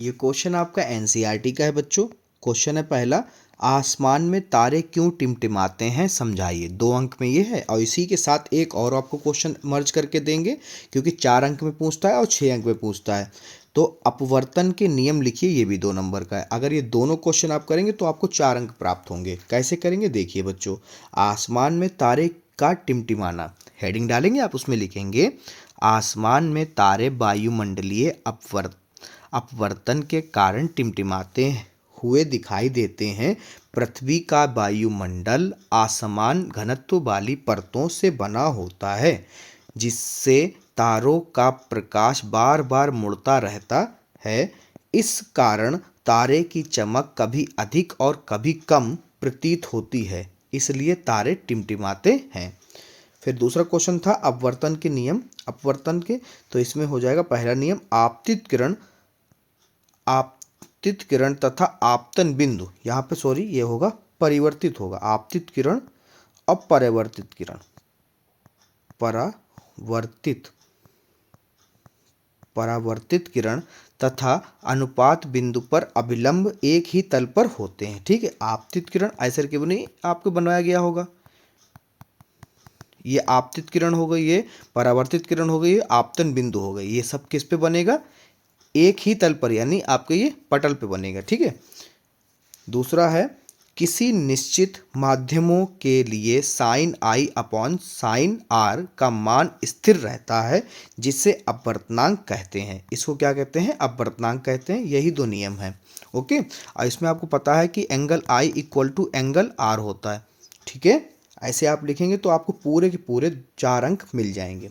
ये क्वेश्चन आपका एनसीईआरटी का है बच्चों। क्वेश्चन है पहला, आसमान में तारे क्यों टिमटिमाते हैं समझाइए। 2 अंक में ये है और इसी के साथ एक और आपको क्वेश्चन मर्ज करके देंगे, क्योंकि 4 अंक में पूछता है और 6 अंक में पूछता है। तो अपवर्तन के नियम लिखिए, ये भी 2 नंबर का है। अगर ये दोनों क्वेश्चन आप करेंगे तो आपको 4 अंक प्राप्त होंगे। कैसे करेंगे देखिए बच्चों, आसमान में तारे का टिमटिमाना, हेडिंग डालेंगे आप, उसमें लिखेंगे आसमान में तारे वायुमंडलीय अपवर्तन के कारण टिमटिमाते हुए दिखाई देते हैं। पृथ्वी का वायुमंडल असमान घनत्व वाली परतों से बना होता है, जिससे तारों का प्रकाश बार बार मुड़ता रहता है। इस कारण तारे की चमक कभी अधिक और कभी कम प्रतीत होती है, इसलिए तारे टिमटिमाते हैं। फिर दूसरा क्वेश्चन था अपवर्तन के नियम, अपवर्तन के, तो इसमें हो जाएगा पहला नियम, आपतित किरण तथा आपतन बिंदु, यहाँ पे सॉरी ये होगा परिवर्तित होगा, आपतित किरण और परावर्तित किरण, परावर्तित किरण तथा अनुपात बिंदु पर अभिलंब एक ही तल पर होते हैं। ठीक है, आपतित किरण ऐसे करके बनी, आपको बनवाया गया होगा, ये आपतित किरण हो गई, ये परावर्तित किरण हो गई, ये आपतन बिंदु हो गई। ये सब किस पे बनेगा, एक ही तल पर, यानी आपके ये पटल पे बनेगा। ठीक है, दूसरा है किसी निश्चित माध्यमों के लिए sine I upon sine R का मान स्थिर रहता है, जिसे अपवर्तनांक कहते हैं। इसको क्या कहते हैं, अपवर्तनांक कहते हैं। यही 2 नियम हैं। ओके, और इसमें आपको पता है कि angle I equal to angle R होता है। ठीक है, ऐसे आप लिखेंगे तो आपको पूरे के पूरे 4 अंक मिल जाएंगे।